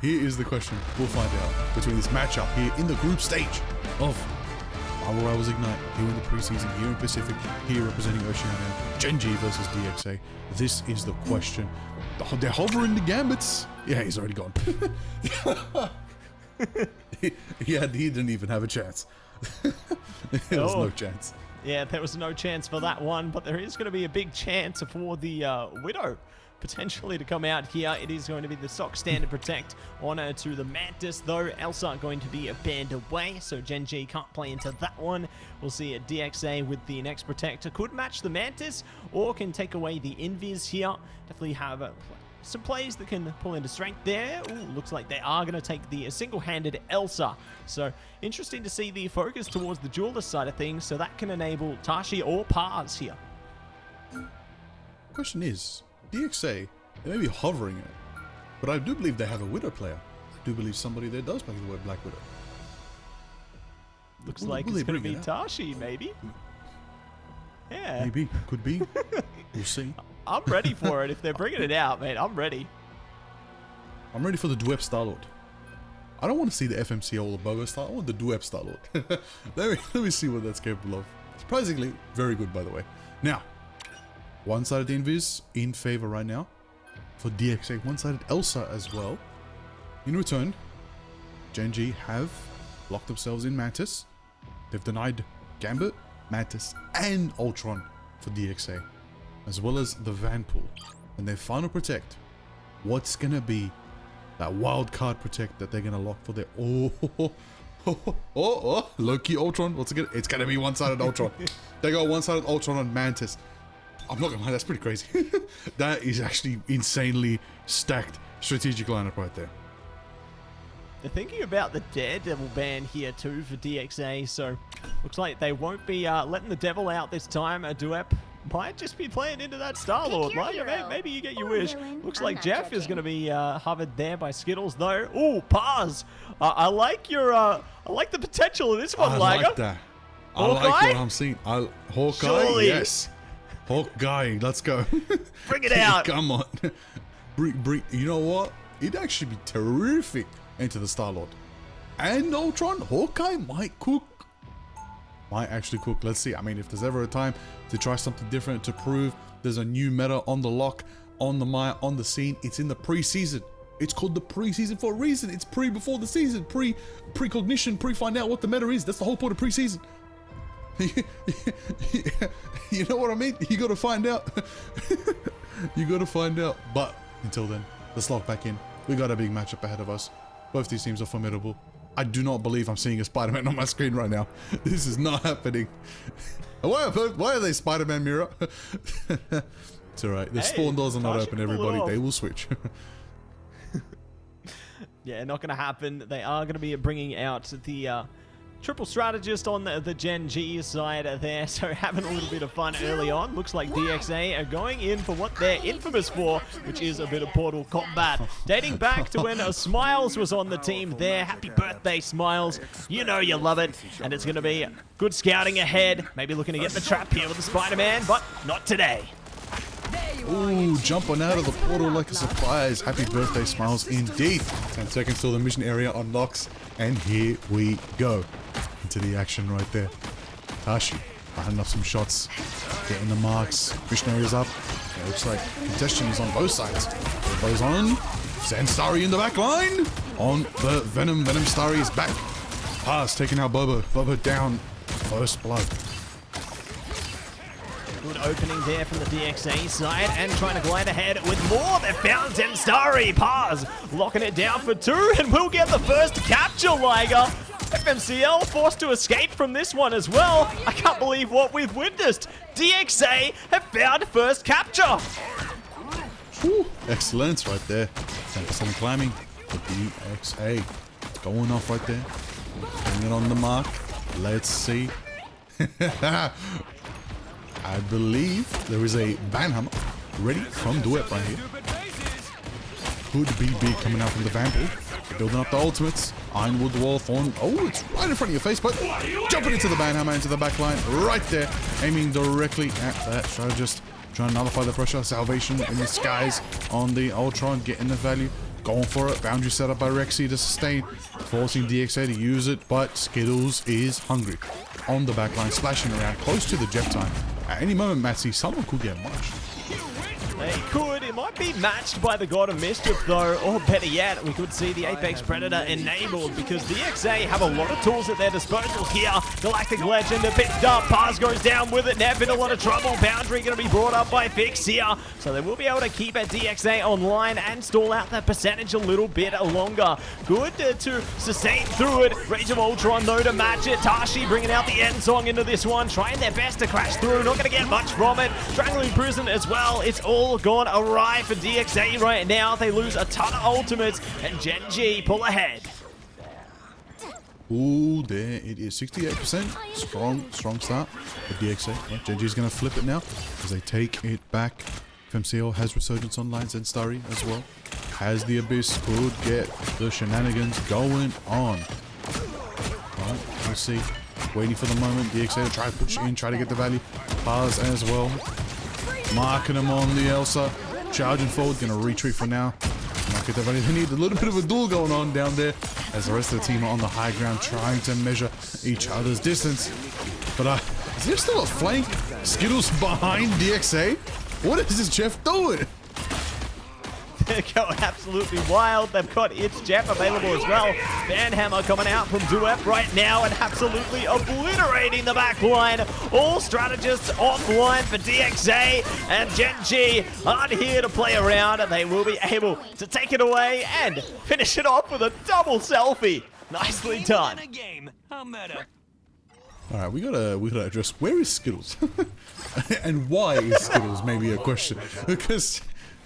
Here is the question we'll find out between this matchup here in the group stage of Marvel Rivals Ignite, here in the preseason, here in Pacific, here representing Oceania, Gen G versus DXA. This is the question. They're hovering the gambits. Yeah, he's already gone. he didn't even have a chance. There was no chance. Yeah, there was no chance for that one, but there is going to be a big chance for the Widow potentially to come out here. It is going to be the Sock Standard Protect honor to the Mantis, though. Elsa going to be banned away, so Gen G can't play into that one. We'll see a DXA with the next Protector. Could match the Mantis, or can take away the Invis here. Definitely have some plays that can pull into strength there. Ooh, looks like they are going to take the single-handed Elsa. So interesting to see the focus towards the duelist side of things, so that can enable Tashi or Pars here. Question is, DXA, they may be hovering it, but I do believe they have a Widow player. I do believe somebody there does play the word Black Widow. Looks like it's going to be Tashi, maybe? Yeah. Maybe. Could be. We'll see. I'm ready for it. If they're bringing it out, mate, I'm ready. I'm ready for the Dweb Star-Lord. I don't want to see the FMC or the Bogo Star. I want the Dweb Star-Lord. let me see what that's capable of. Surprisingly, very good, by the way. Now, one-sided Invis in favor right now for DXA. One-sided Elsa as well. In return, Gen G have locked themselves in Mantis. They've denied Gambit, Mantis, and Ultron for DXA, as well as the Vanpool. And their final Protect, what's going to be that wild card Protect that they're going to lock for their... low-key Ultron. What's it going to... It's going to be one-sided Ultron. They got one-sided Ultron on Mantis. I'm not gonna lie, that's pretty crazy. That is actually insanely stacked strategic lineup right there. They're thinking about the Daredevil ban here too for DXA, so looks like they won't be letting the devil out this time. A Duep might just be playing into that Star-Lord. Like, maybe you get your wish. Looks like Jeff is gonna be hovered there by Skittles though. Ooh, Pars! I like your I like the potential of this one, Liger. I like that. I like what I'm seeing. Hawkeye, surely. Yes. Hawkeye, let's go. Bring it out. Come on. You know what? It'd actually be terrific into the Star-Lord. And Ultron, Hawkeye might cook. Might actually cook. Let's see. I mean, if there's ever a time to try something different, to prove there's a new meta on the lock, on the mire, on the scene, it's in the preseason. It's called the preseason for a reason. It's before the season. Precognition, find out what the meta is. That's the whole point of preseason. You know what I mean? You gotta find out. You gotta find out. But until then, let's lock back in. We got a big matchup ahead of us. Both these teams are formidable. I do not believe I'm seeing a Spider-Man on my screen right now. This is not happening. Why are they Spider-Man mirror? It's alright. The spawn doors are not open, everybody. They will switch. Yeah, not going to happen. They are going to be bringing out the triple strategist on the Gen G side there, so having a little bit of fun early on. Looks like DXA are going in for what they're infamous for, which is a bit of Portal combat. Dating back to when Smiles was on the team there. Happy birthday, Smiles. You know you love it. And it's going to be good scouting ahead. Maybe looking to get the trap here with the Spider-Man, but not today. Ooh, jumping out of the portal like a surprise. Happy birthday, Smiles, indeed. 10 seconds till the mission area unlocks, and here we go. Into the action right there. Tashi firing up some shots, getting the marks. Missionaries up. It looks like congestion is on both sides. Goes on. Starry in the back line. On the Venom. Starry is back. Pass taking out Bobo. Bobo down. First blood. Good opening there from the DXA side, and trying to glide ahead with more. They found Starry. Pars locking it down for 2, and we'll get the first capture, Liger. FMCL forced to escape from this one as well. I can't believe what we've witnessed. DXA have found first capture. Whew, excellence right there. 10% climbing for DXA. Going off right there. Putting it on the mark. Let's see. I believe there is a Banhammer ready from Duet right here. Could be big coming out from the Vampire. Building up the ultimates. Ironwood Wall Thorn. Oh, it's right in front of your face, but jumping into the Banhammer, into the back line. Right there. Aiming directly at that strategist. Trying to nullify the pressure. Salvation in the skies on the Ultron. Getting the value. going for it. Boundary set up by Rexy to sustain, forcing DXA to use it, but Skittles is hungry. On the backline, splashing around, close to the Jeff time. At any moment, Matsy, someone could get munched. They could. It might be matched by the God of Mischief, though. Or better yet, we could see the Apex Predator enabled because DXA have a lot of tools at their disposal here. Galactic Legend picked up. Paz goes down with it. Nev in a lot of trouble. Boundary going to be brought up by Fix here. So they will be able to keep a DXA online and stall out that percentage a little bit longer. Good to sustain through it. Rage of Ultron, though, to match it. Tashi bringing out the end song into this one. Trying their best to crash through. Not going to get much from it. Strangling Prison as well. It's all gone awry for DXA right now. They lose a ton of ultimates, and Gen G pull ahead. Ooh, there it is. 68%. Strong start for DXA. Right, Gen G's going to flip it now as they take it back. FMCL has Resurgence online. Zenstari as well. Has the Abyss. Could get the shenanigans going on. Right, let's see. Waiting for the moment. DXA to try to push in, try to get the value. Paz as well. Marking him on the Elsa. Charging forward. Going to retreat for now. Not get the value. They need a little bit of a duel going on down there as the rest of the team are on the high ground trying to measure each other's distance. But is there still a flank? Skittles behind DXA? What is this Jeff doing? They're going absolutely wild. They've got It's Jeff available as well. Vanhammer coming out from Duep right now and absolutely obliterating the back line. All strategists offline for DXA, and Gen G aren't here to play around. They will be able to take it away and finish it off with a double selfie. Nicely done. Alright, we gotta address where is Skittles? And why is Skittles maybe a question. Because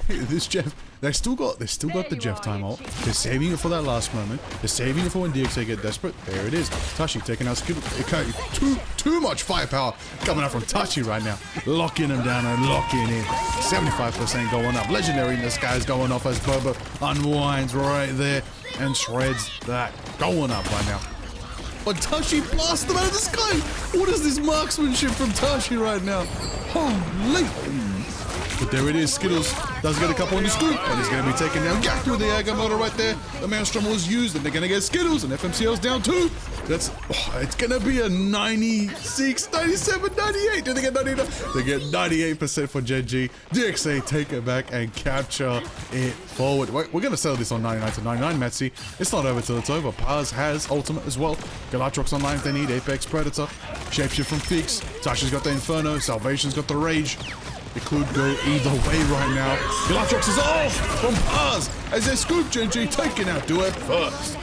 this Jeff, they still got the Jeff timeout. They're saving it for that last moment. They're saving it for when DXA get desperate. There it is. Tashi taking out Skittles. Too much firepower coming out from Tashi right now. Locking him down and locking in. 75% going up. Legendary in the sky is going off as Boba unwinds right there and shreds that. Going up right now. But Tashi blasts them out of the sky. What is this marksmanship from Tashi right now? Holy. But there it is. Skittles does get a couple on the scoop, but he's going to be taken down. Got through the Agamotto right there. The Maelstrom was used, and they're going to get Skittles, and FMCL's down too. It's going to be a 96, 97, 98. Do they get 99? They get 98% for Gen G. DXA take it back and capture it forward. We're going to settle this on 99 to 99, Matsy. It's not over till it's over. Paz has ultimate as well. Galactrox online if they need. Apex Predator. Shapeshift from Fix. Tasha's got the Inferno. Salvation's got the Rage. It could go either way right now. Galactrox is off from Paz as they scoop Gen G, taking out Duet first.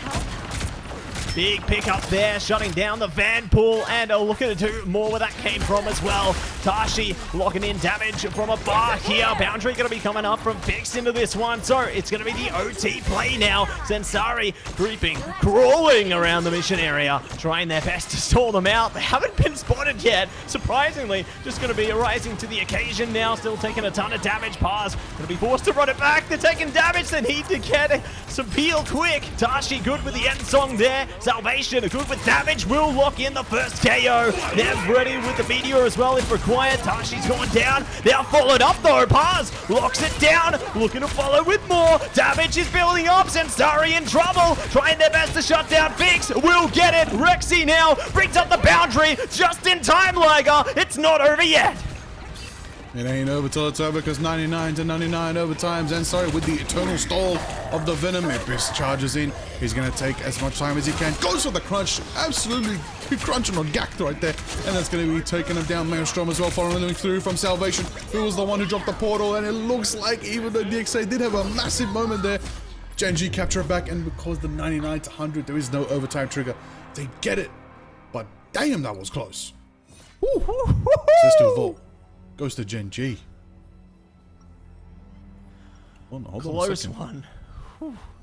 Big pickup there, shutting down the Van Pool, and looking to do more where that came from as well. Tashi locking in damage from a bar here. Boundary going to be coming up from Fix into this one, so it's going to be the OT play now. Zensari creeping, crawling around the mission area, trying their best to stall them out. They haven't been spotted yet. Surprisingly, just going to be rising to the occasion now, still taking a ton of damage. Paz going to be forced to run it back. They're taking damage. They need to get some peel quick. Tashi good with the end song there. Salvation good with damage, will lock in the first KO. Nev ready with the meteor as well if required. Tashi's going down. Now followed up though. Paz locks it down, looking to follow with more. Damage is building up. Zensari in trouble, trying their best to shut down Fix. Will get it. Rexy now brings up the boundary just in time, Liger. It's not over yet. It ain't over till it's over because 99 to 99 overtime. Zensari with the eternal stall of the Venom. Abyss charges in. He's going to take as much time as he can. Goes for the crunch. Absolutely crunching on Gact right there. And that's going to be taking him down. Maelstrom as well, following through from Salvation, who was the one who dropped the portal. And it looks like even though DXA did have a massive moment there, Gen G capture it back. And because the 99 to 100, there is no overtime trigger. They get it. But damn, that was close. Woo. So let's do a vote. Goes to Gen G. Hold on Close one.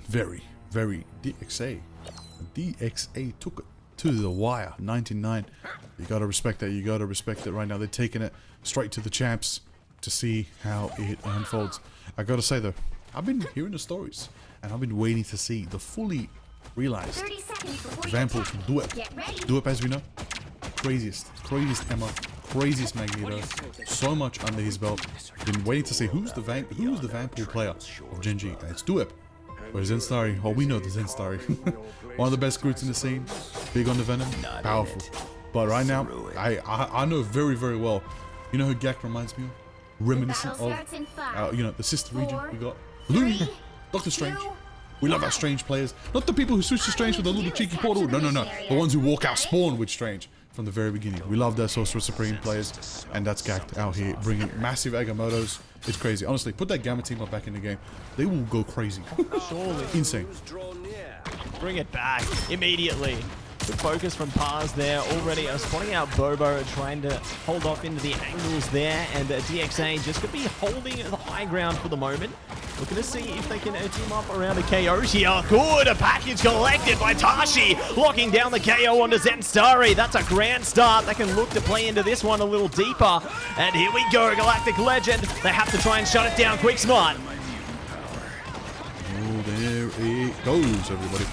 Very, very DXA. DXA took it to the wire. 99. You gotta respect that. You gotta respect it right now. They're taking it straight to the champs to see how it unfolds. I gotta say though, I've been hearing the stories and I've been waiting to see the fully realized Vampire from Duep. Duep, as we know, craziest Emma. Craziest Magneto, so much under his belt. Been waiting to see who's the Vanpool player of Gen G. It's Duep. Or Zenstari. Oh, we know the Zenstari. One of the best Groots in the scene. Big on the Venom. Powerful. But right now, I know very, very well. You know who Gak reminds me of? Reminiscent of, you know, the sister region we got. Looney, Doctor Strange. We love our Strange players. Not the people who switch to Strange with a little cheeky portal. No, no, no. The ones who walk out spawn with Strange from the very beginning. We love their Sorcerer Supreme players. And that's Gak out here bringing massive Agamottos. It's crazy. Honestly, put that Gamma team up back in the game. They will go crazy. Surely. Insane. Bring it back immediately. Good focus from Pars there. Already spotting out Bobo, trying to hold off into the angles there. And DXA just going to be holding the high ground for the moment. Looking to see if they can team up around a KO here. Good, a package collected by Tashi. Locking down the KO onto Zenstari. That's a grand start. They can look to play into this one a little deeper. And here we go, Galactic Legend. They have to try and shut it down quick smart. Oh, there it goes, everybody.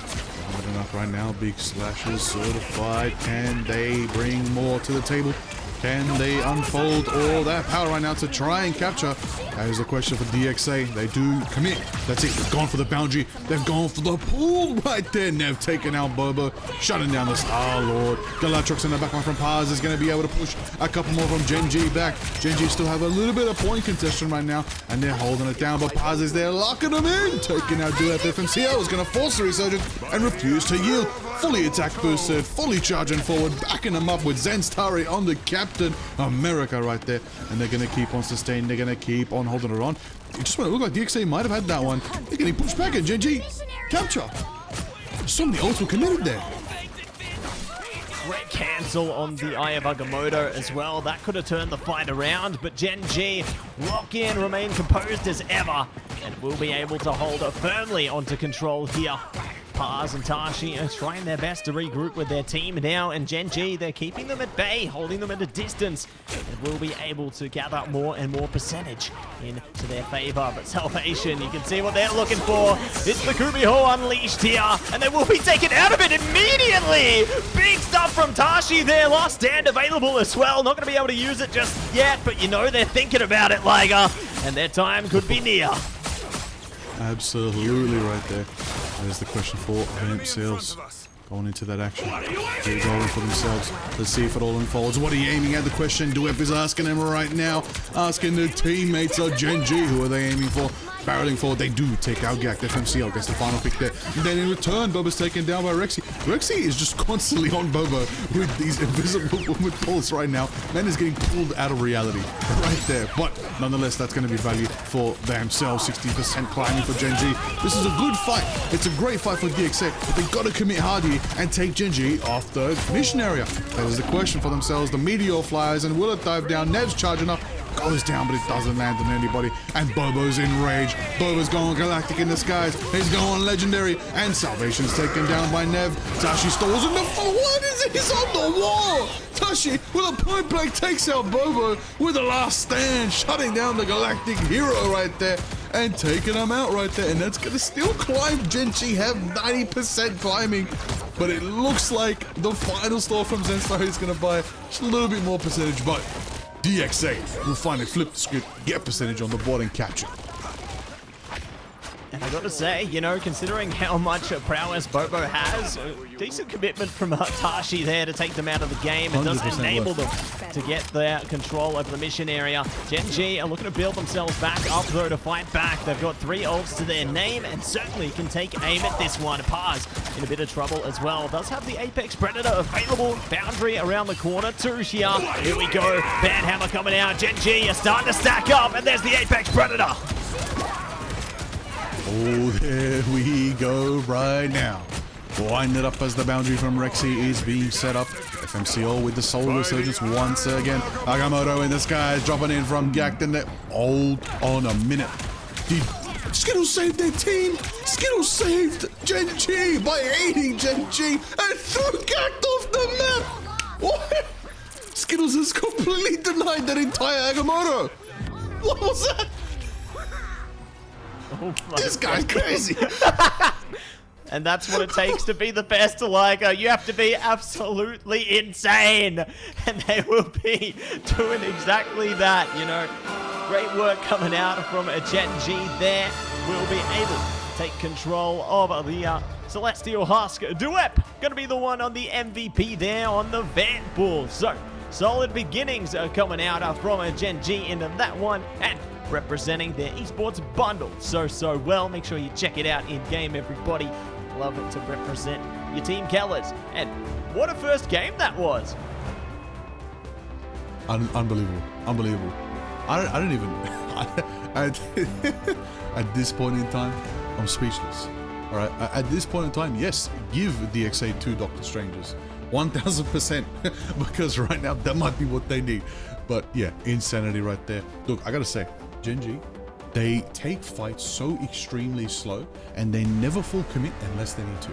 Not enough right now. Big slashes certified. Can they bring more to the table? Can they unfold all that power right now to try and capture? That is the question for DXA. They do commit. That's it. They've gone for the boundary. They've gone for the pool right there. Nev taking out Bobo, shutting down the Star-Lord. Galatrox in the back one from Paz is going to be able to push a couple more from Genji back. Genji still have a little bit of point contention right now, and they're holding it down, but Paz is there locking them in. Taking out Duet FMCO is going to force the resurgence and refuse to yield. Fully attack boosted, fully charging forward, backing them up with Zenstari on the Captain America right there. And they're going to keep on sustaining, they're going to keep on holding it on. It just want to look like DXA might have had that one. They're getting pushed back and Genji capture. So many ults were committed there. Great cancel on the Eye of Agamotto as well. That could have turned the fight around, but Genji lock in, remain composed as ever, and will be able to hold firmly onto control here. Pars and Tashi are trying their best to regroup with their team now, and Genji, they're keeping them at bay, holding them at a distance, and will be able to gather more and more percentage into their favor. But Salvation, you can see what they're looking for. It's the Kumiho unleashed here, and they will be taken out of it immediately. Big stuff from Tashi there. Last stand available as well. Not going to be able to use it just yet, but you know they're thinking about it, Liger, and their time could be near. Absolutely right there. There's the question for themselves. Going into that action. They're going for themselves. Let's see if it all unfolds. What are you aiming at? The question Duep is asking them right now. Asking the teammates of Genji. Who are they aiming for? Barreling forward. They do take out Gak. FMCL gets the final pick there. And then in return, Bobo's taken down by Rexy. Rexy is just constantly on Bobo with these invisible woman pulls right now. Man is getting pulled out of reality right there. But nonetheless, that's going to be value for themselves. 60% climbing for Genji. This is a good fight. It's a great fight for DXA. But they've got to commit hard here and take Genji off the mission area. That is the question for themselves. The meteor flies and will it dive down? Nev's charging up. Goes down, but it doesn't land on anybody. And Bobo's in rage. Bobo's going galactic in the skies. He's going legendary. And Salvation's taken down by Nev. Tashi stalls in the what is it? He's on the wall. Tashi with a point blank takes out Bobo with the last stand, shutting down the galactic hero right there and taking him out right there. And that's gonna still climb. Genji have 90% climbing, but it looks like the final store from Zenstar is gonna buy just a little bit more percentage, but DXA will finally flip the script, get percentage on the board and capture. And I got to say, you know, considering how much prowess Bobo has, decent commitment from Tashi there to take them out of the game. It does enable them to get their control over the mission area. Genji are looking to build themselves back up, though, to fight back. They've got 3 ults to their name and certainly can take aim at this one. Pars in a bit of trouble as well. Does have the Apex Predator available. Boundary around the corner too here. Here we go. Banhammer coming out. Genji are starting to stack up, and there's the Apex Predator. Oh, there we go right now. Wind it up as the boundary from Rexy is being set up. FMCO with the Solar Resurgence once again. Agamotto in the skies dropping in from Gak. Then hold on a minute. Did Skittles saved their team? Skittles saved Genji by aiding Genji and threw Gak off the map. What? Skittles has completely denied that entire Agamotto. What was that? Oh, this guy's crazy. And that's what it takes to be the best Liger. You have to be absolutely insane. And they will be doing exactly that, you know. Great work coming out from Genji there. Will be able take control of the Celestial Husk. Duep going to be the one on the MVP there on the Vanpool. So, solid beginnings coming out from Gen G into that one, and representing their esports bundle so well. Make sure you check it out in game, everybody. Love it to represent your team colors. And what a first game that was. Unbelievable. I don't even at this point in time, I'm speechless. All right, at this point in time, yes, give DXA 2 Doctor Strangers 1000%, because right now that might be what they need. But yeah, insanity right there. Look, I gotta say, Gen G, they take fights so extremely slow, and they never full commit unless they need to.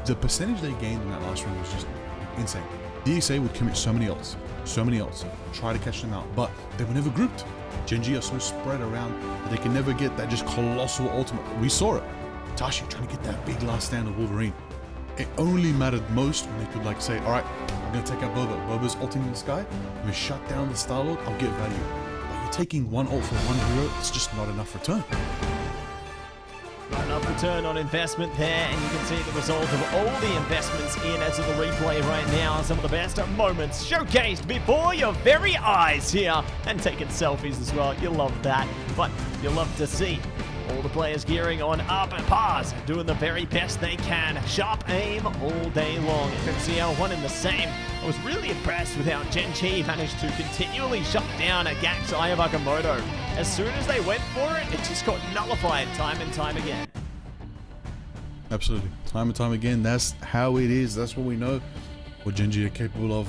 The percentage they gained in that last round was just insane. DXA would commit so many ults, try to catch them out, but they were never grouped. Gen G are so spread around that they can never get that just colossal ultimate. We saw it. Tashi trying to get that big last stand of Wolverine. It only mattered most when they could like say, all right, I'm going to take out Boba. Boba's ulting in the sky. I'm going to shut down the Star-Lord. I'll get value. But you're taking one ult for one hero. It's just not enough return. Enough return on investment there, and you can see the result of all the investments in as of the replay right now. Some of the best moments showcased before your very eyes here, and taking selfies as well. You love that, but you love to see all the players gearing on up and pass, doing the very best they can. Sharp aim all day long. FMCL one in the same. I was really impressed with how Gen G managed to continually shut down a Gax Ayabakamoto. As soon as they went for it, it just got nullified time and time again. Absolutely. Time and time again. That's how it is. That's what we know. What Gen G are capable of.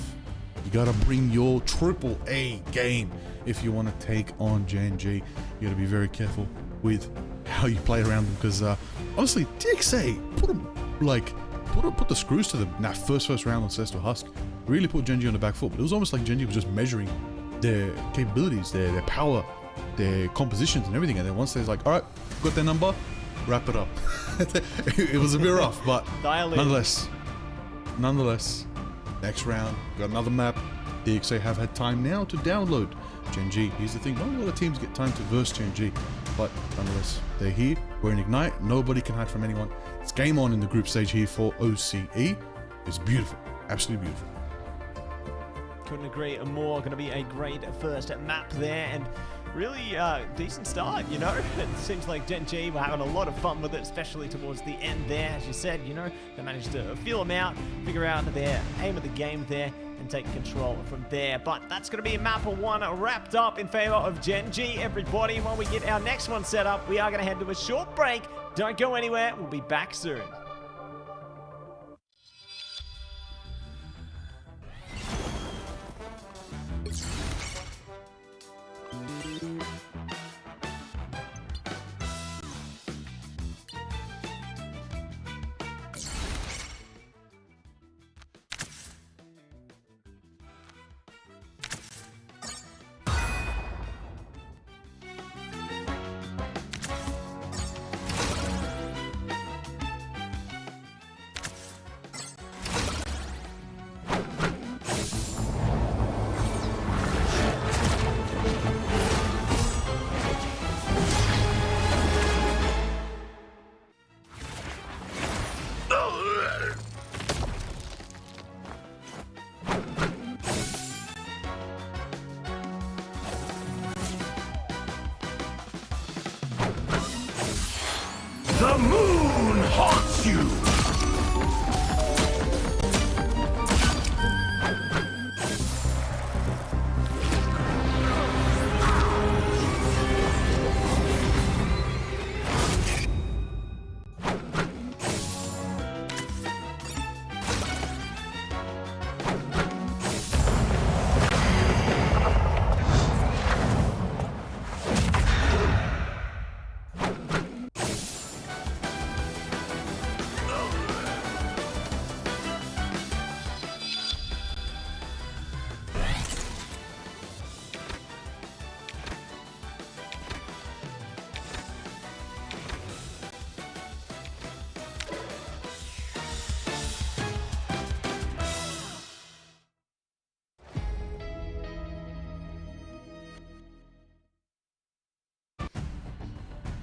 You gotta bring your AAA game if you want to take on Gen G. You gotta be very careful with how you play around them, because honestly, DXA put the screws to them in that first round on Celestial Husk. Really put Gen G on the back foot. But it was almost like Gen G was just measuring their capabilities, their power, their compositions and everything. And then once they're like, all right, got their number, wrap it up. It was a bit rough, but nonetheless, next round, got another map. DXA have had time now to download Gen G. Here's the thing, not a lot of teams get time to verse Gen G, but nonetheless, they're here. We're in Ignite. Nobody can hide from anyone. It's game on in the group stage here for OCE. It's beautiful, absolutely beautiful. Couldn't agree more. Going to be a great first map there, and really decent start, you know. It seems like Gen G were having a lot of fun with it, especially towards the end there. As you said, you know, they managed to feel them out, figure out their aim of the game there, and take control from there. But that's going to be map 1 wrapped up in favor of Gen G, everybody. While we get our next one set up, we are going to head to a short break. Don't go anywhere. We'll be back soon. The moon haunts you!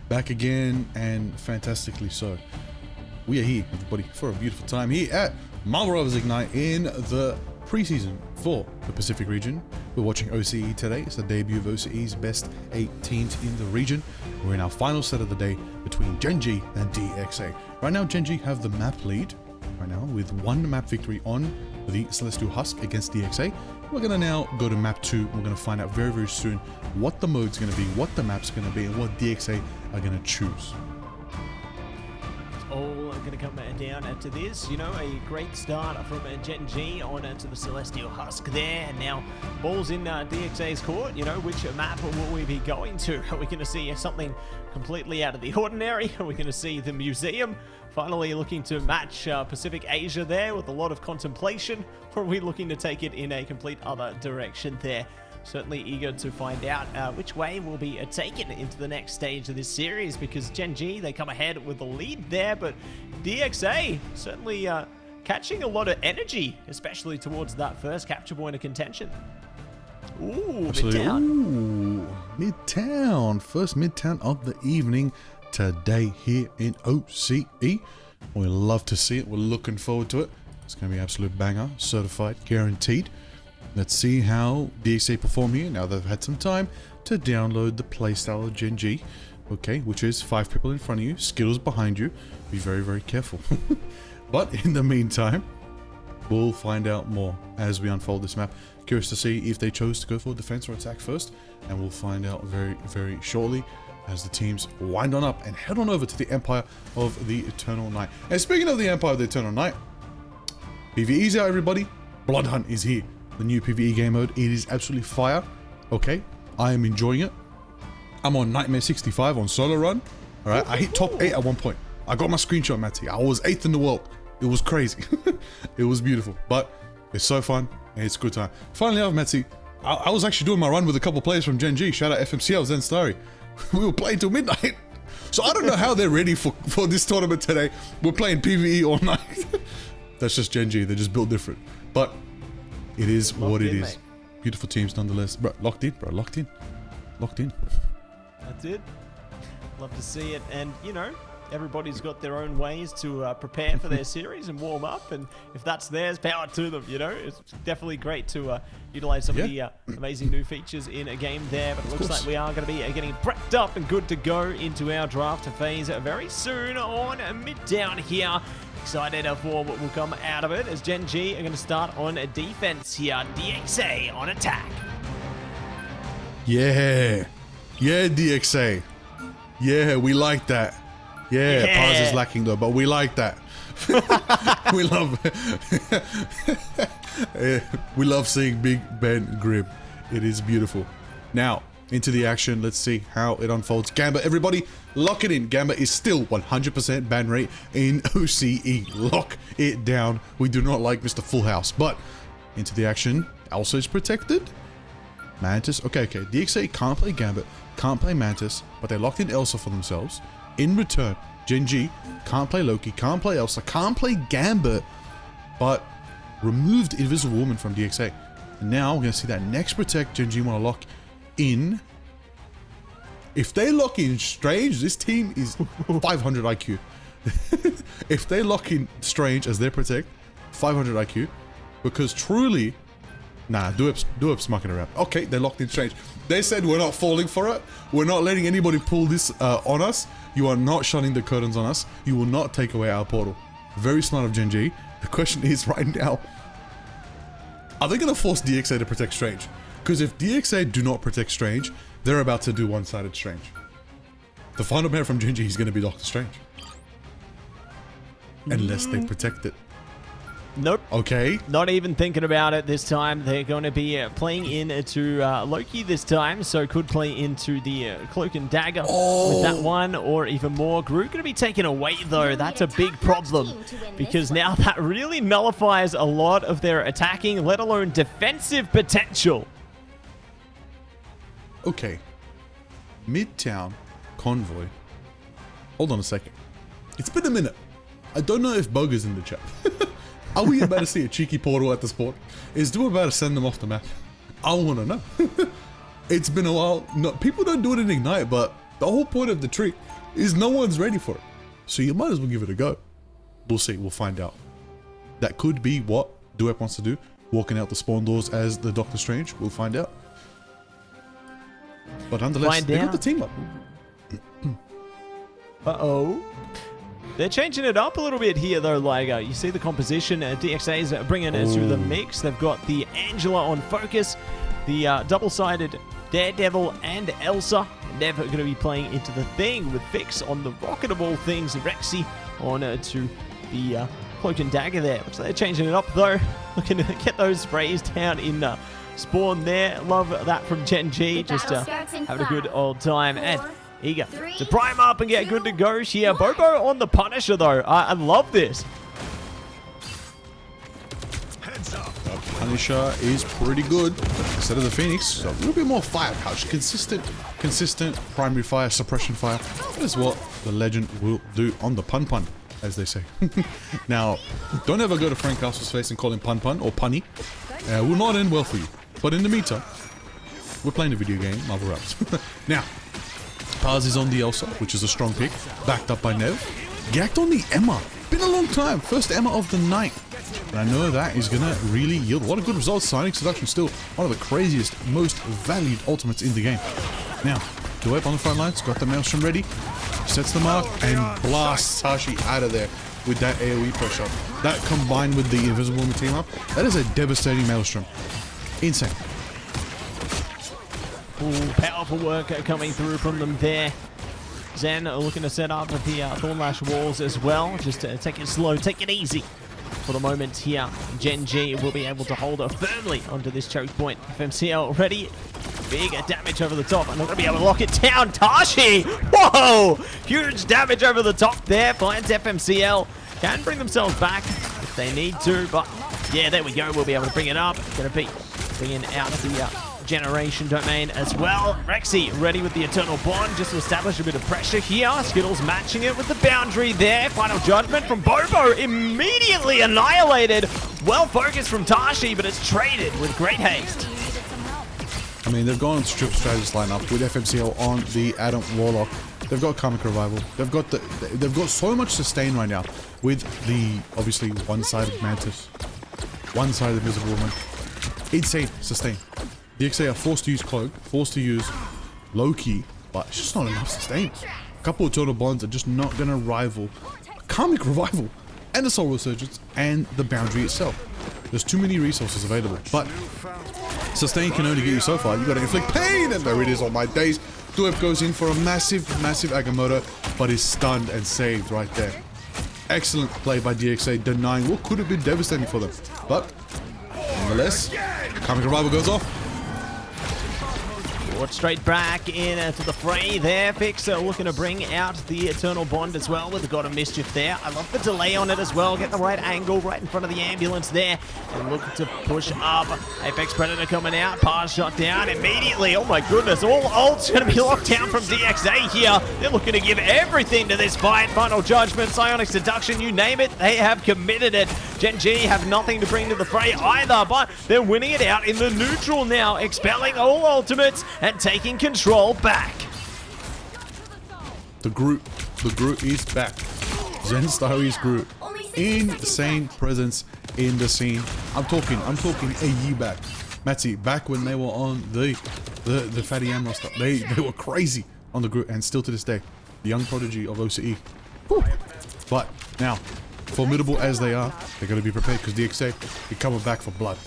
back again, and fantastically so. We are here, everybody, for a beautiful time here at Marvel Rivals Ignite in the preseason for the Pacific region. We're watching OCE today. It's the debut of OCE's best 8 teams in the region. We're in our final set of the day between Gen G and DXA. Right now, Gen G have the map lead right now with 1 map victory on the Celestial Husk against DXA. We're going to now go to map 2. We're going to find out very, very soon what the mode's going to be, what the map's going to be, and what DXA are going to choose. All going to come down to this, you know, a great start from Gen G on to the Celestial Husk there, and now ball's in DXA's court. You know, which map will we be going to? Are we going to see something completely out of the ordinary? Are we going to see the museum finally looking to match Pacific Asia there with a lot of contemplation, or are we looking to take it in a complete other direction there? Certainly eager to find out which way we'll be taken into the next stage of this series, because Gen G, they come ahead with the lead there, but DXA certainly catching a lot of energy, especially towards that first capture point of contention. Ooh, absolutely. Midtown. Ooh, Midtown. First Midtown of the evening today here in OCE. We love to see it. We're looking forward to it. It's going to be an absolute banger, certified, guaranteed. Let's see how DXA perform here now they've had some time to download the playstyle of Gen G. Okay, which is 5 people in front of you, Skittles behind you. Be very, very careful. But in the meantime, we'll find out more as we unfold this map. Curious to see if they chose to go for defense or attack first, and we'll find out very, very shortly as the teams wind on up and head on over to the Empire of the Eternal Night. And speaking of the Empire of the Eternal Night, PvE's out, everybody. Blood Hunt is here. The new PvE game mode. It is absolutely fire. Okay, I am enjoying it. I'm on Nightmare 65 on solo run. All right, I hit top 8 at one point. I got my screenshot, Matty. I was 8th in the world. It was crazy. It was beautiful, but it's so fun and it's a good time. Finally, I've Matty. I was actually doing my run with a couple players from Gen G. Shout out FMCL, Zen Starry. We were playing till midnight. So I don't know how they're ready for this tournament today. We're playing PvE all night. That's just Gen G. They're just built different. But it is what it is. Mate. Beautiful teams nonetheless. Bro, locked in, bro. Locked in. Locked in. That's it. Love to see it. And, you know, everybody's got their own ways to prepare for their series and warm up. And if that's theirs, power to them, you know. It's definitely great to utilize some of the amazing new features in a game there. But it looks like we are going to be getting prepped up and good to go into our draft phase very soon on Midtown here. Excited for what will come out of it as Gen G are going to start on a defense here. DXA on attack. Yeah. Yeah, DXA. Yeah, we like that. Yeah, Paz is lacking though, but we like that. We love seeing Big Ben Grimm. It is beautiful. Now, into the action. Let's see how it unfolds. Gamba, everybody, lock it in. Gamba is still 100% ban rate in OCE. Lock it down. We do not like Mr. Full House, but into the action. Elsa is protected. Mantis. Okay. DXA can't play Gambit, can't play Mantis, but they locked in Elsa for themselves. In return, Gen G can't play Loki, can't play Elsa, can't play Gambit, but removed Invisible Woman from DXA. And now we're going to see that next protect Gen G want to lock in. If they lock in Strange, this team is 500 IQ. If they lock in Strange as their protect, 500 IQ, because truly, nah, Duep's mucking around. Okay, they locked in Strange. They said we're not falling for it. We're not letting anybody pull this on us. You are not shutting the curtains on us. You will not take away our portal. Very smart of Gen G. The question is right now, are they going to force DXA to protect Strange? Because if DXA do not protect Strange, they're about to do one-sided Strange. The final pair from Gen G is going to be Doctor Strange. Unless they protect it. Nope. Okay. Not even thinking about it this time. They're going to be playing into Loki this time, so could play into the Cloak and Dagger with that one, or even more. Groot going to be taken away, though. That's a big problem, because now that really nullifies a lot of their attacking, let alone defensive potential. Okay. Midtown Convoy. Hold on a second. It's been a minute. I don't know if Bug is in the chat. Are we about to see a cheeky portal at the sport? Is Duo about to send them off the map? I want to know. It's been a while. No, people don't do it in Ignite, but the whole point of the trick is no one's ready for it. So you might as well give it a go. We'll see. We'll find out. That could be what Duep wants to do. Walking out the spawn doors as the Doctor Strange. We'll find out. But nonetheless, they got the team up. Uh-oh. They're changing it up a little bit here, though, Liger. You see the composition. DXA is bringing it to the mix. They've got the Angela on focus, the double-sided Daredevil and Elsa. They're going to be playing into the Thing with Fix on the Rocket of all things. Rexy on to the Cloak and Dagger there. So they're changing it up, though. Looking to get those sprays down in spawn there. Love that from Gen G. Just having a good old time. And eager to prime up and get good to go here. Bobo on the Punisher, though. I love this. Punisher is pretty good. Instead of the Phoenix, so a little bit more fire pouch. Consistent primary fire, suppression fire. That is what the legend will do on the Pun Pun, as they say. Now, don't ever go to Frank Castle's face and call him Pun Pun or Punny. Will not end well for you. But in the meantime, we're playing a video game, Marvel Raps. Now, Paz is on the Elsa, which is a strong pick, backed up by Nev. Gacked on the Emma. Been a long time. First Emma of the night. And I know that is going to really yield a lot of good results. Sonic Seduction still one of the craziest, most valued ultimates in the game. Now, Duep on the front lines, got the Maelstrom ready, sets the mark, and blasts Tashi out of there with that AoE pressure. That combined with the Invisible Woman team up, that is a devastating Maelstrom. Insane. Ooh, powerful work coming through from them there. Zen looking to set up the Thornlash walls as well. Just take it slow, take it easy. For the moment here, Gen G will be able to hold her firmly onto this choke point. FMCL ready. Big damage over the top. I'm not going to be able to lock it down. Tashi! Whoa! Huge damage over the top there. Finds FMCL. Can bring themselves back if they need to. But yeah, there we go. We'll be able to bring it up. Going to be bringing out the generation domain as well. Rexy ready with the Eternal Bond just to establish a bit of pressure here. Skittles matching it with the boundary there. Final Judgment from Bobo immediately annihilated. Well focused from Tashi, but it's traded with great haste. I mean, they've gone strip strategist lineup with FMCL on the Adam Warlock. They've got Karmic Revival. They've got so much sustain right now with the obviously one-sided Mantis, one-sided Invisible Woman. Insane sustain. DXA are forced to use Cloak, forced to use Loki, but it's just not enough sustain. A couple of Eternal Bonds are just not going to rival Karmic Revival and the Soul Resurgence and the Boundary itself. There's too many resources available, but sustain can only get you so far. You got to inflict pain, and there it is on my days. Duep goes in for a massive Agamotto, but is stunned and saved right there. Excellent play by DXA, denying what could have been devastating for them. But nonetheless, Karmic Revival goes off. Straight back into the fray there. Fix looking to bring out the Eternal Bond as well with the God of Mischief there. I love the delay on it as well. Get the right angle right in front of the ambulance there. And look to push up. Apex Predator coming out. Pass shot down immediately. Oh my goodness. All ults going to be locked down from DXA here. They're looking to give everything to this fight. Final Judgment, Psionic Seduction, you name it. They have committed it. Gen G have nothing to bring to the fray either, but they're winning it out in the neutral now, expelling all ultimates and taking control back. The Groot is back. Zen Starry's Groot. Insane presence in the scene. I'm talking a year back. Matty, back when they were on the Fatty Am roster. They were crazy on the Groot, and still to this day, the young prodigy of OCE. Whew. But now, formidable as they are, they're going to be prepared because DXA be coming back for blood.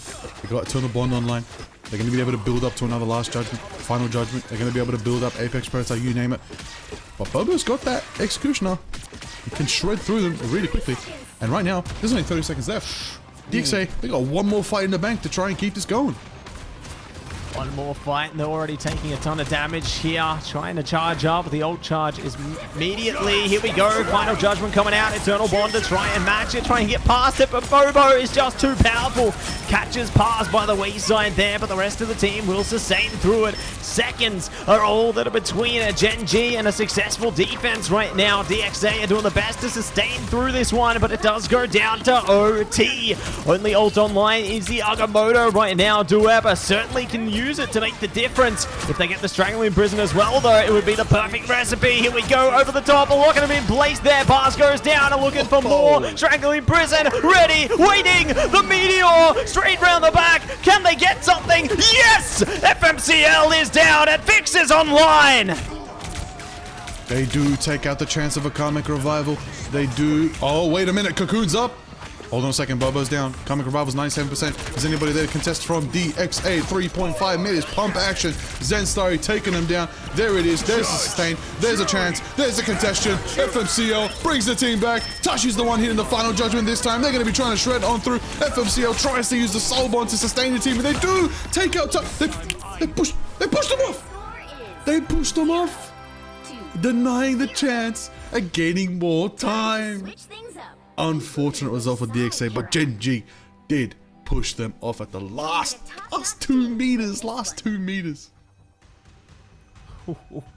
They got Eternal Bond online. They're going to be able to build up to another Last Judgment, Final Judgment. They're going to be able to build up Apex Predator, you name it. But Bobo's got that Executioner. He can shred through them really quickly. And right now, there's only 30 seconds left. DXA, they got one more fight in the bank to try and keep this going. One more fight, and they're already taking a ton of damage here. Trying to charge up. The ult charge is immediately. Here we go. Final Judgment coming out. Eternal Bond to try and match it. Try and get past it, but Bobo is just too powerful. catches pass by the wayside there, but the rest of the team will sustain through it. Seconds are all that are between a Gen G and a successful defense right now. DXA are doing the best to sustain through this one, but it does go down to OT. Only ult online is the Agamotto right now. Duepa certainly can use it to make the difference. If they get the Strangling Prison as well, though, it would be the perfect recipe. Here we go over the top. A look at him in place there. Pass goes down and looking for more. Strangling Prison, ready, waiting. The Meteor straight round the back. Can they get something? Yes! FMCL is down and Fix is online. They do take out the chance of a Karmic Revival. They do. Oh, wait a minute. Cocoon's up. Hold on a second. Bobo's down. Karmic Revival's 97%. Is anybody there to contest from DXA? 3.5 minutes. Pump action. Zenstarry taking them down. There it is. There's a sustain. There's a chance. There's a contestation. FMCL brings the team back. Tashi's the one hitting the final judgment this time. They're going to be trying to shred on through. FMCL tries to use the Soul Bond to sustain the team. And they do take out. They pushed them off. They pushed them off. Denying the chance of gaining more time. Unfortunate result for DXA, but Gen G did push them off at the last 2 meters.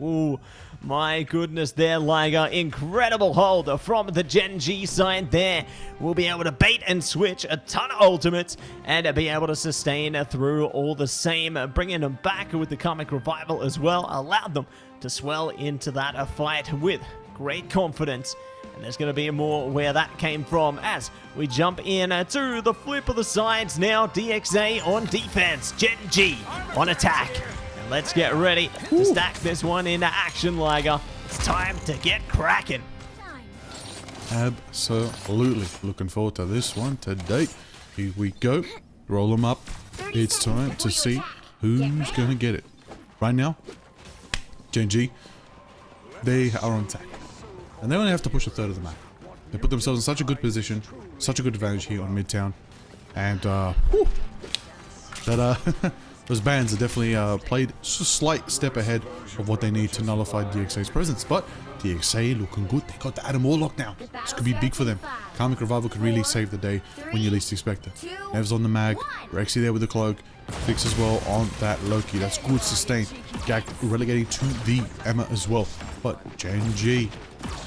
Ooh, my goodness there, Liger. Incredible hold from the Gen G side there. We'll be able to bait and switch a ton of ultimates and be able to sustain through all the same. Bringing them back with the Karmic Revival as well allowed them to swell into that fight with great confidence. And there's going to be more where that came from as we jump in to the flip of the sides now. DXA on defense, Gen G on attack. And let's get ready to stack this one into action, Liger. It's time to get cracking. Absolutely. Looking forward to this one today. Here we go. Roll them up. It's time to see who's going to get it. Right now, Gen G, they are on attack. And they only have to push a third of the map. They put themselves in such a good position, such a good advantage here on Midtown. And, those bands are definitely played just a slight step ahead of what they need to nullify DXA's presence. But DXA looking good. They got the Adam Warlock now. This could be big for them. Karmic Revival could really save the day when you least expect it. Nev's on the mag. Rexy there with the cloak. Fix as well on that Loki. That's good sustain. Gag relegating to the Emma as well. But Gen G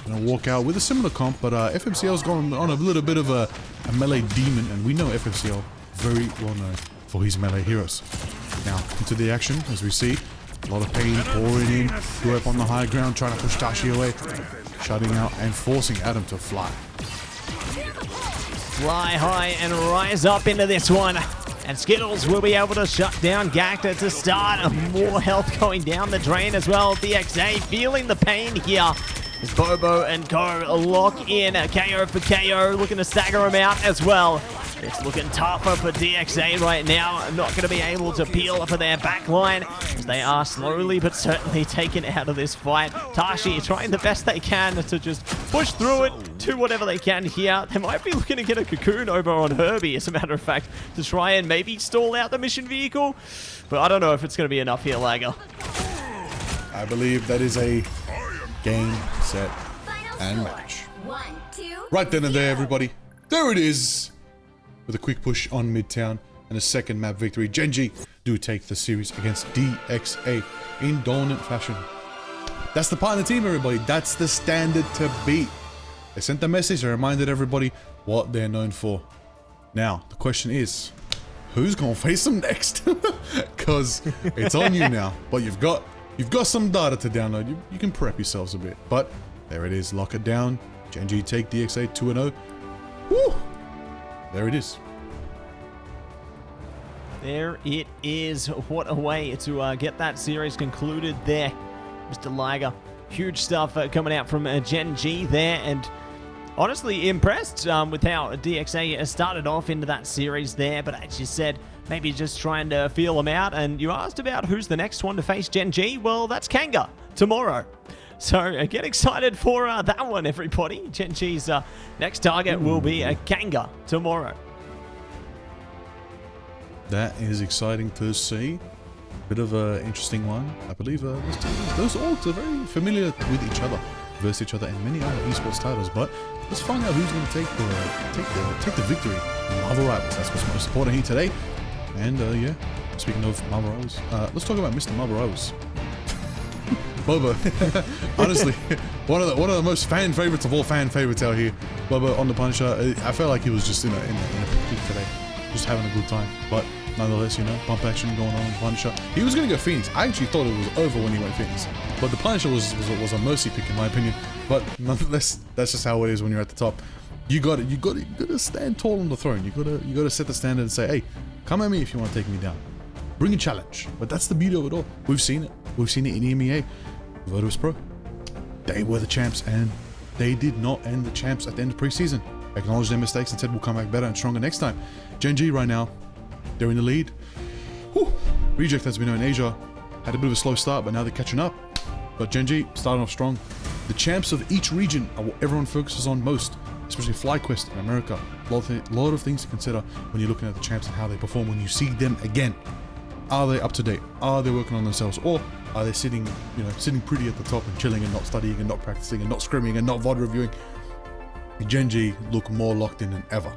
gonna walk out with a similar comp, but FMCL's gone on a little bit of a melee demon, and we know FMCL very well known for his melee heroes. Now into the action as we see a lot of pain pouring in. Duep on the high ground trying to push Tashi away, shutting out and forcing Adam to fly. Fly high and rise up into this one. And Skittles will be able to shut down Gacta to start. More health going down the drain as well. DXA feeling the pain here. As Bobo and Co lock in. KO for KO, looking to stagger him out as well. It's looking tougher for DXA right now. Not going to be able to peel for their backline as they are slowly but certainly taken out of this fight. Tashi trying the best they can to just push through it, do whatever they can here. They might be looking to get a cocoon over on Herbie, as a matter of fact, to try and maybe stall out the mission vehicle. But I don't know if it's going to be enough here, Lager. I believe that is a game, set, and match. Right then and there, everybody. There it is. With a quick push on Midtown and a second map victory, Gen G do take the series against DXA in dominant fashion. That's the part of the team, everybody. That's the standard to beat. They sent the message and reminded everybody what they're known for. Now, the question is, who's going to face them next? Because it's on you now. But you've got some data to download. You can prep yourselves a bit. But there it is. Lock it down. Gen G take DXA 2-0. Woo! There it is. There it is. What a way to get that series concluded there, Mr. Liger. Huge stuff coming out from Gen G there, and honestly impressed with how DXA started off into that series there. But as you said, maybe just trying to feel them out. And you asked about who's the next one to face Gen G. Well, that's Kanga tomorrow. So get excited for that one, everybody. Gen G's next target will be Kanga tomorrow. That is exciting to see. Bit of an interesting one. I believe those orgs are very familiar with each other. versus each other in many other esports titles. But let's find out who's going to take the victory. Marvel Rivals, that's what's most important here today. And yeah, speaking of Marvel Rivals, let's talk about Mr. Marvel Rivals. Bobo, honestly, one of the most fan favorites of all fan favorites out here. Bobo on the Punisher. I felt like he was just in a peak today, just having a good time. But nonetheless, you know, pump action going on in the Punisher. He was going to go Phoenix. I actually thought it was over when he went Phoenix, but the Punisher was a mercy pick in my opinion. But nonetheless, that's just how it is when you're at the top. You got to stand tall on the throne. You got to set the standard and say, hey, come at me if you want to take me down. Bring a challenge. But that's the beauty of it all. We've seen it. We've seen it in EMEA. Virtus Pro. They were the champs, and they did not end the champs at the end of preseason. Acknowledged their mistakes and said we'll come back better and stronger next time. Gen G right now, they're in the lead. Whew. Reject, as we know in Asia, had a bit of a slow start, but now they're catching up. But Gen G starting off strong. The champs of each region are what everyone focuses on most, especially FlyQuest in America. A lot of things to consider when you're looking at the champs and how they perform when you see them again. Are they up to date? Are they working on themselves? Or are they sitting pretty at the top and chilling and not studying and not practicing and not scrimming and not VOD reviewing? Gen G look more locked in than ever.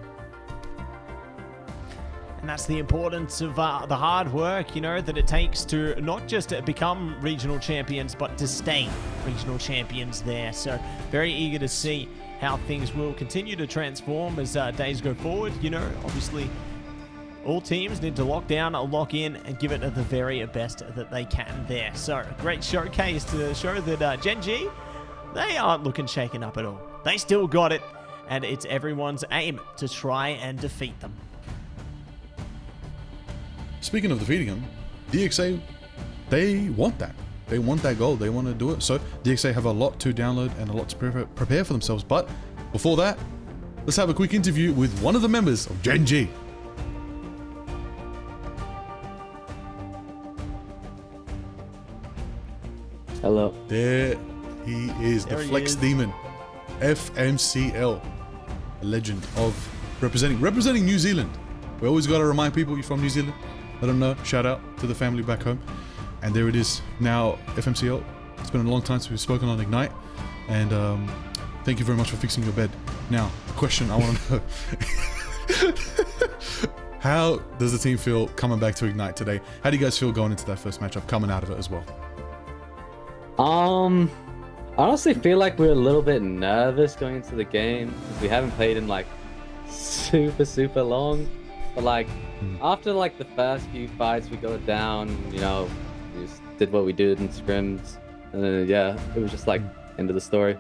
And that's the importance of the hard work, you know, that it takes to not just become regional champions, but to stay regional champions there. So very eager to see how things will continue to transform as days go forward. You know, obviously, all teams need to lock down, lock in, and give it the very best that they can there. So, a great showcase to show that Gen G, they aren't looking shaken up at all. They still got it, and it's everyone's aim to try and defeat them. Speaking of defeating them, DXA, they want that. They want that goal. They want to do it. So, DXA have a lot to download and a lot to prepare for themselves. But before that, let's have a quick interview with one of the members of Gen G. Hello. There he is, the Flex Demon, FMCL, a legend of representing New Zealand. We always got to remind people you're from New Zealand. Let them know. Shout out to the family back home. And there it is. Now, FMCL. It's been a long time since we've spoken on Ignite, and thank you very much for fixing your bed. Now, the question I want to know: how does the team feel coming back to Ignite today? How do you guys feel going into that first matchup, coming out of it as well? I honestly feel like we're a little bit nervous going into the game because we haven't played in like super long. But like after like the first few fights, we got it down. You know, we just did what we did in scrims, and then, yeah, it was just like end of the story.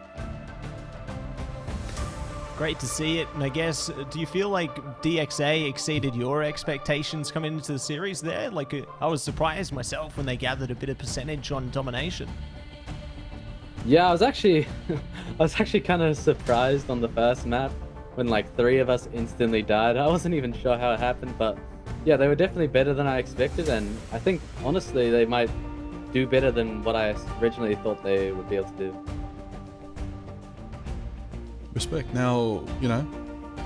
Great to see it. And I guess, do you feel like DXA exceeded your expectations coming into the series there? Like, I was surprised myself when they gathered a bit of percentage on domination. Yeah, I was actually kind of surprised on the first map when like 3 of us instantly died. I wasn't even sure how it happened, but yeah, they were definitely better than I expected, and I think honestly they might do better than what I originally thought they would be able to do. Respect. Now, you know,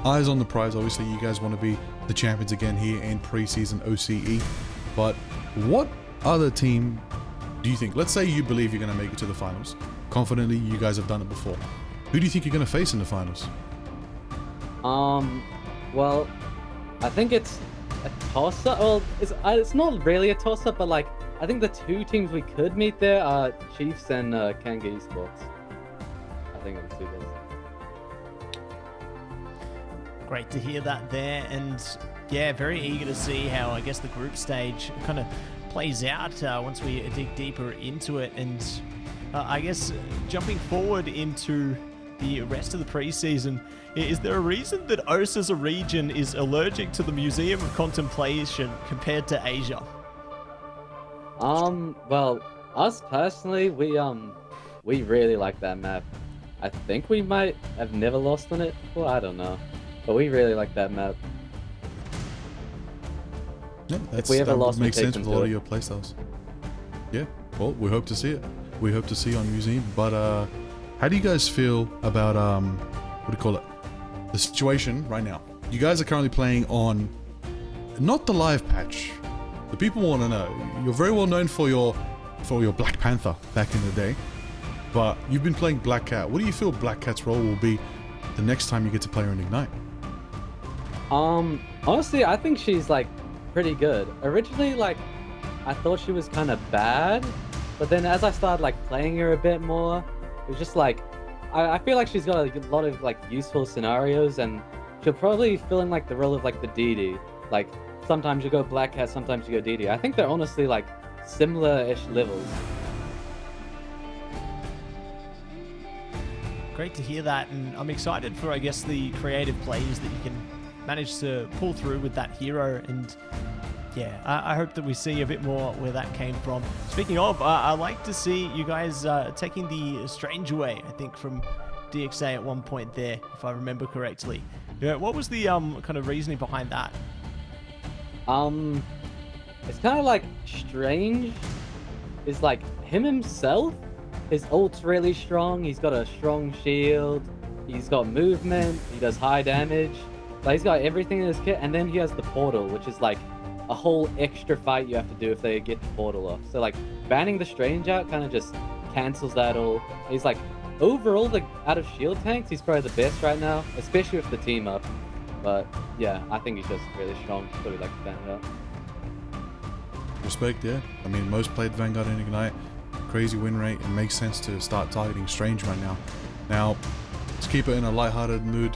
eyes on the prize. Obviously, you guys want to be the champions again here in preseason OCE, but what other team do you think? Let's say you believe you're going to make it to the finals. Confidently, you guys have done it before. Who do you think you're going to face in the finals? Well, I think it's a toss-up. Well, it's not really a toss-up, but like I think the 2 teams we could meet there are Chiefs and Kanga Esports. I think I'm 2 best. Great to hear that there, and yeah, very eager to see how I guess the group stage kind of plays out once we dig deeper into it. And I guess jumping forward into the rest of the preseason, is there a reason that OCE as a region is allergic to the Museum of Contemplation compared to Asia? Well, us personally, we really like that map. I think we might have never lost on it before, I don't know. But we really like that map. Yeah, if we ever lost, makes sense with a lot of your playstyles. Yeah, well, we hope to see it. We hope to see on Museum. But how do you guys feel about what do you call it? The situation right now. You guys are currently playing on not the live patch. The people want to know. You're very well known for your Black Panther back in the day. but you've been playing Black Cat. What do you feel Black Cat's role will be the next time you get to play her in Ignite? Honestly, I think she's like pretty good. Originally, like I thought she was kind of bad, but then as I started like playing her a bit more, it was just like I feel like she's got a lot of like useful scenarios, and she'll probably fill in like the role of like the DD. Like sometimes you go Black Cat, sometimes you go DD. I think they're honestly like similar-ish levels. Great to hear that, and I'm excited for, I guess, the creative plays that you can manage to pull through with that hero. And yeah, I hope that we see a bit more where that came from. Speaking of, I like to see you guys taking the Strange away, I think, from DXA at one point there, if I remember correctly. Yeah, what was the kind of reasoning behind that? It's kind of like Strange is like him himself. His ult's really strong. He's got a strong shield. He's got movement. He does high damage. Like he's got everything in his kit, and then he has the portal, which is like a whole extra fight you have to do if they get the portal off. So like banning the Strange out kind of just cancels that all. He's like overall, like out of shield tanks, he's probably the best right now, especially with the team up. But yeah, I think he's just really strong. So we like to ban it out. Respect, yeah. I mean, most played Vanguard in Ignite. Crazy win rate. It makes sense to start targeting Strange right now. Now, let's keep it in a lighthearted mood.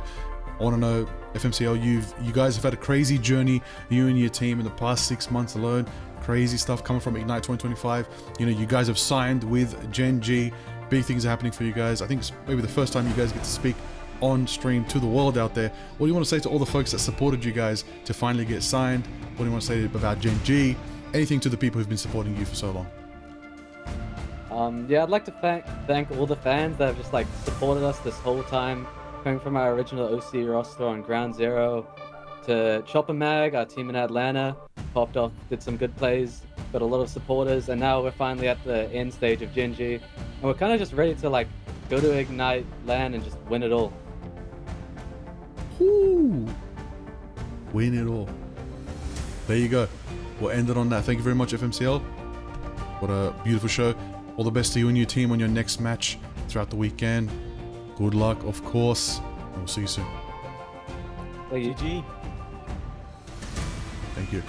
I want to know, FMCL, you guys have had a crazy journey, you and your team, in the past 6 months alone. Crazy stuff coming from Ignite 2025. You know, you guys have signed with Gen G. Big things are happening for you guys. I think it's maybe the first time you guys get to speak on stream to the world out there. What do you want to say to all the folks that supported you guys to finally get signed? What do you want to say about Gen G? Anything to the people who've been supporting you for so long? Yeah, I'd like to thank all the fans that have just like supported us this whole time, coming from our original OCE roster on Ground Zero to Chopper Mag, our team in Atlanta, popped off, did some good plays, got a lot of supporters, and now we're finally at the end stage of Gen G, and we're kind of just ready to like go to Ignite, LAN, and just win it all. Ooh. Win it all. There you go. We'll end it on that. Thank you very much, FMCL. What a beautiful show. All the best to you and your team on your next match throughout the weekend. Good luck, of course, and we'll see you soon. Thank you. GG. Thank you.